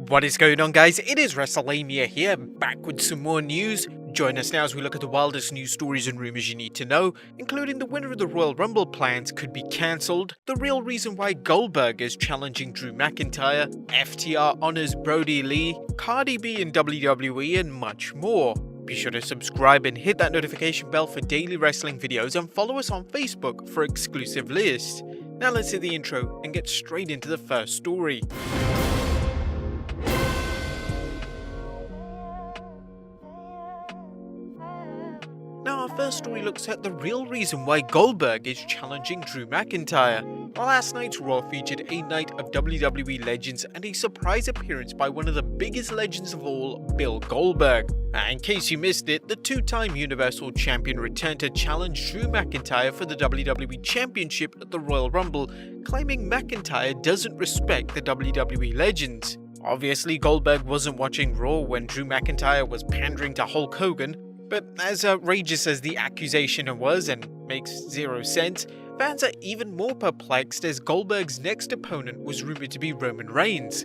What is going on, guys? It is Wrestlelamia here, back with some more news. Join us now as we look at the wildest news stories and rumors you need to know, including the winner of the Royal Rumble plans could be cancelled, the real reason why Goldberg is challenging Drew McIntyre, FTR honors Brodie Lee, Cardi B in WWE, and much more. Be sure to subscribe and hit that notification bell for daily wrestling videos, and follow us on Facebook for exclusive lists. Now let's hit the intro and get straight into the first story. Now our first story looks at the real reason why Goldberg is challenging Drew McIntyre. Last night's Raw featured a night of WWE legends and a surprise appearance by one of the biggest legends of all, Bill Goldberg. In case you missed it, the two-time Universal Champion returned to challenge Drew McIntyre for the WWE Championship at the Royal Rumble, claiming McIntyre doesn't respect the WWE legends. Obviously, Goldberg wasn't watching Raw when Drew McIntyre was pandering to Hulk Hogan, but as outrageous as the accusation was and makes zero sense, fans are even more perplexed as Goldberg's next opponent was rumored to be Roman Reigns.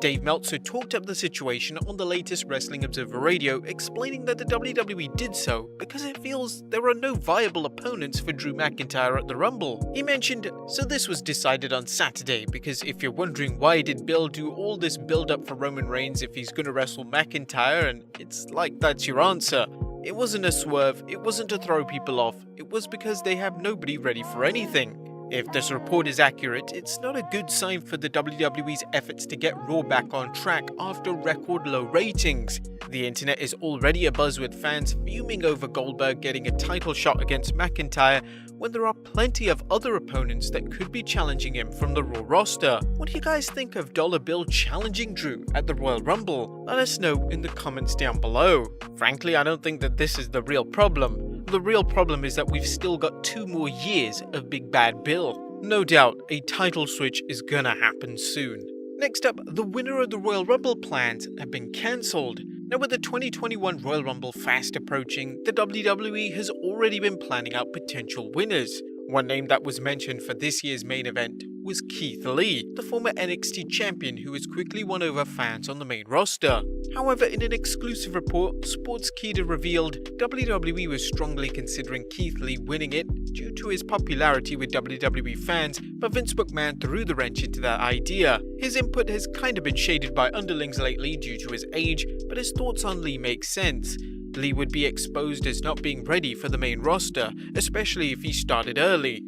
Dave Meltzer talked up the situation on the latest Wrestling Observer Radio, explaining that the WWE did so because it feels there are no viable opponents for Drew McIntyre at the Rumble. He mentioned, "So this was decided on Saturday, because if you're wondering why did Bill do all this build-up for Roman Reigns if he's gonna wrestle McIntyre, and it's like that's your answer. It wasn't a swerve, it wasn't to throw people off, it was because they have nobody ready for anything. If this report is accurate, it's not a good sign for the WWE's efforts to get Raw back on track after record low ratings. The internet is already abuzz with fans fuming over Goldberg getting a title shot against McIntyre when there are plenty of other opponents that could be challenging him from the Raw roster. What do you guys think of Dollar Bill challenging Drew at the Royal Rumble? Let us know in the comments down below. Frankly, I don't think that this is the real problem. The real problem is that we've still got 2 more years of Big Bad Bill. No doubt, a title switch is gonna happen soon. Next up, the winner of the Royal Rumble plans have been cancelled. Now, with the 2021 Royal Rumble fast approaching, the WWE has already been planning out potential winners. One name that was mentioned for this year's main event was Keith Lee, the former NXT champion who has quickly won over fans on the main roster. However, in an exclusive report, Sportskeeda revealed WWE was strongly considering Keith Lee winning it due to his popularity with WWE fans, but Vince McMahon threw the wrench into that idea. His input has kind of been shaded by underlings lately due to his age, but his thoughts on Lee make sense. Lee would be exposed as not being ready for the main roster, especially if he started early.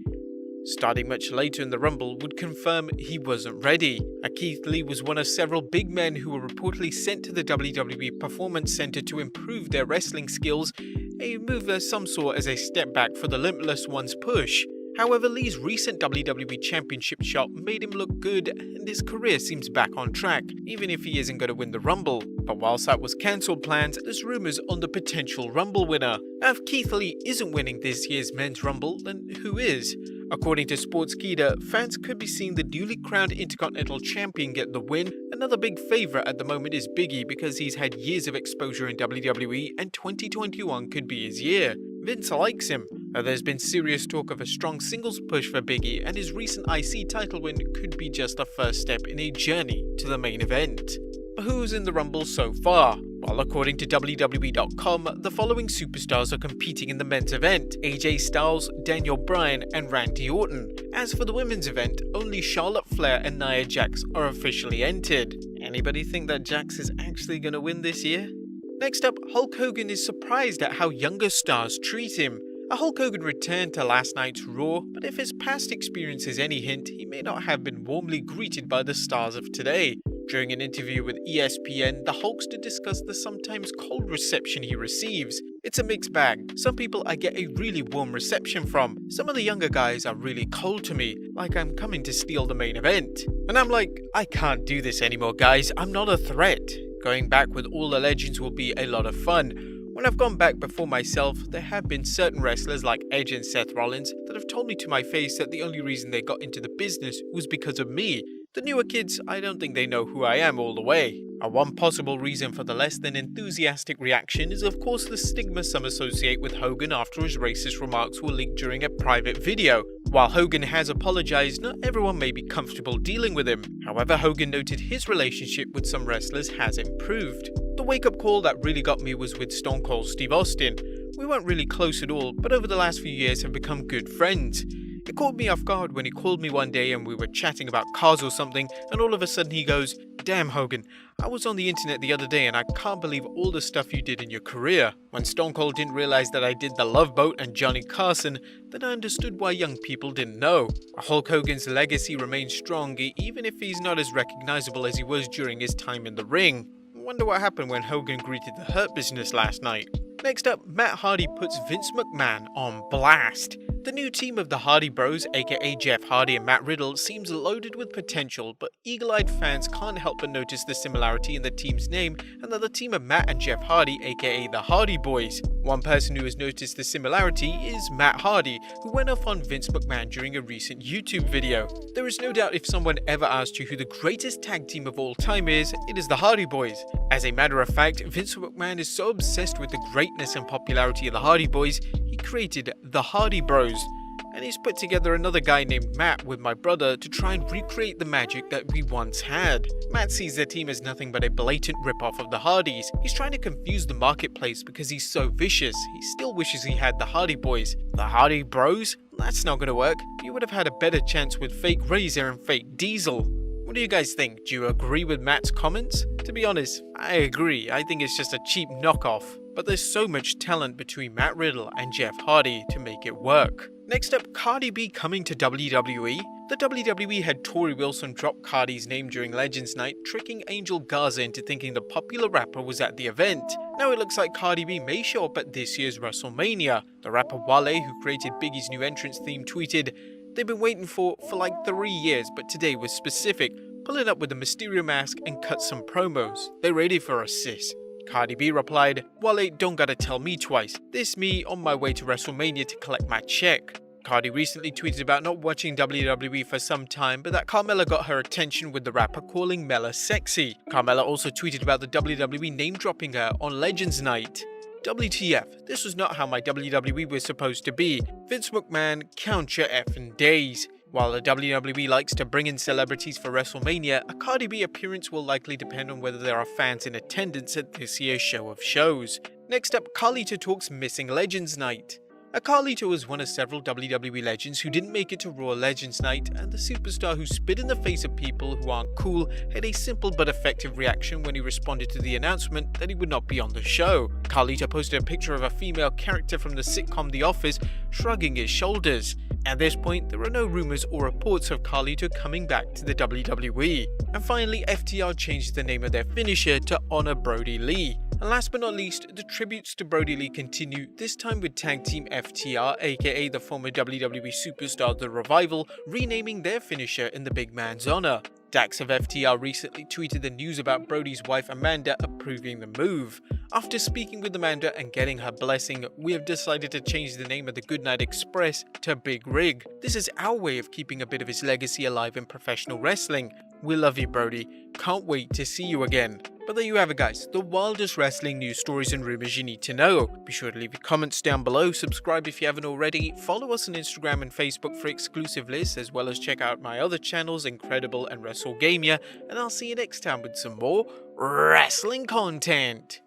Starting much later in the Rumble would confirm he wasn't ready. Keith Lee was one of several big men who were reportedly sent to the WWE Performance Center to improve their wrestling skills, a move of some sort as a step back for the Limitless One's push. However, Lee's recent WWE Championship shot made him look good, and his career seems back on track, even if he isn't going to win the Rumble. But whilst that was cancelled plans, there's rumours on the potential Rumble winner. Now, if Keith Lee isn't winning this year's Men's Rumble, then who is? According to Sportskeeda, fans could be seeing the newly crowned Intercontinental Champion get the win. Another big favourite at the moment is Big E because he's had years of exposure in WWE, and 2021 could be his year. Vince likes him. There's been serious talk of a strong singles push for Big E, and his recent IC title win could be just a first step in a journey to the main event. But who's in the Rumble so far? Well, according to WWE.com, the following superstars are competing in the men's event: AJ Styles, Daniel Bryan, and Randy Orton. As for the women's event, only Charlotte Flair and Nia Jax are officially entered. Anybody think that Jax is actually going to win this year? Next up, Hulk Hogan is surprised at how younger stars treat him. Hulk Hogan returned to last night's Raw, but if his past experience is any hint, he may not have been warmly greeted by the stars of today. During an interview with ESPN, the Hulkster discussed the sometimes cold reception he receives. It's a mixed bag. Some people I get a really warm reception from. Some of the younger guys are really cold to me, like I'm coming to steal the main event. And I'm like, I can't do this anymore, guys. I'm not a threat. Going back with all the legends will be a lot of fun. When I've gone back before myself, there have been certain wrestlers like Edge and Seth Rollins that have told me to my face that the only reason they got into the business was because of me. The newer kids, I don't think they know who I am all the way. One possible reason for the less than enthusiastic reaction is of course the stigma some associate with Hogan after his racist remarks were leaked during a private video. While Hogan has apologized, not everyone may be comfortable dealing with him. However, Hogan noted his relationship with some wrestlers has improved. The wake-up call that really got me was with Stone Cold Steve Austin. We weren't really close at all, but over the last few years have become good friends. It caught me off guard when he called me one day and we were chatting about cars or something, and all of a sudden he goes, "Damn Hogan, I was on the internet the other day and I can't believe all the stuff you did in your career." When Stone Cold didn't realize that I did The Love Boat and Johnny Carson, then I understood why young people didn't know. Hulk Hogan's legacy remains strong even if he's not as recognizable as he was during his time in the ring. I wonder what happened when Hogan greeted the Hurt Business last night. Next up, Matt Hardy puts Vince McMahon on blast. The new team of the Hardy Bros, aka Jeff Hardy and Matt Riddle, seems loaded with potential, but eagle-eyed fans can't help but notice the similarity in the team's name and that the team of Matt and Jeff Hardy, aka the Hardy Boys. One person who has noticed the similarity is Matt Hardy, who went off on Vince McMahon during a recent YouTube video. There is no doubt if someone ever asked you who the greatest tag team of all time is, it is the Hardy Boys. As a matter of fact, Vince McMahon is so obsessed with the greatness and popularity of the Hardy Boys, he created the Hardy Bros. And he's put together another guy named Matt with my brother to try and recreate the magic that we once had. Matt sees their team as nothing but a blatant ripoff of the Hardys. He's trying to confuse the marketplace because he's so vicious. He still wishes he had the Hardy Boys. The Hardy Bros? That's not gonna work. You would have had a better chance with fake Razor and fake Diesel. What do you guys think? Do you agree with Matt's comments? To be honest, I agree. I think it's just a cheap knockoff. But there's so much talent between Matt Riddle and Jeff Hardy to make it work. Next up, Cardi B coming to WWE. The WWE had Tori Wilson drop Cardi's name during Legends Night, tricking Angel Garza into thinking the popular rapper was at the event. Now it looks like Cardi B may show up at this year's WrestleMania. The rapper Wale, who created Biggie's new entrance theme, tweeted, "They've been waiting for like 3 years, but today was specific. Pull it up with a Mysterio mask and cut some promos. They ready for us, sis." Cardi B replied, "Wale don't gotta tell me twice. This me on my way to WrestleMania to collect my check." Cardi recently tweeted about not watching WWE for some time, but that Carmella got her attention with the rapper calling Mella sexy. Carmella also tweeted about the WWE name dropping her on Legends Night. WTF, this was not how my WWE was supposed to be. Vince McMahon, count your effing days. While the WWE likes to bring in celebrities for WrestleMania, a Cardi B appearance will likely depend on whether there are fans in attendance at this year's show of shows. Next up, Carlito talks missing Legends Night. Carlito was one of several WWE legends who didn't make it to Raw Legends Night, and the superstar who spit in the face of people who aren't cool had a simple but effective reaction when he responded to the announcement that he would not be on the show. Carlito posted a picture of a female character from the sitcom The Office shrugging his shoulders. At this point, there are no rumors or reports of Carlito coming back to the WWE. And finally, FTR changed the name of their finisher to honor Brodie Lee. And last but not least, the tributes to Brodie Lee continue, this time with Tag Team FTR, aka the former WWE superstar The Revival, renaming their finisher in the big man's honor. Dax of FTR recently tweeted the news about Brodie's wife Amanda approving the move. After speaking with Amanda and getting her blessing, we have decided to change the name of the Goodnight Express to Big Rig. This is our way of keeping a bit of his legacy alive in professional wrestling. We love you, Brodie. Can't wait to see you again. But there you have it, guys, the wildest wrestling news stories and rumors you need to know. Be sure to leave your comments down below, subscribe if you haven't already, follow us on Instagram and Facebook for exclusive lists, as well as check out my other channels, Incredible and WrestleGamia, and I'll see you next time with some more wrestling content.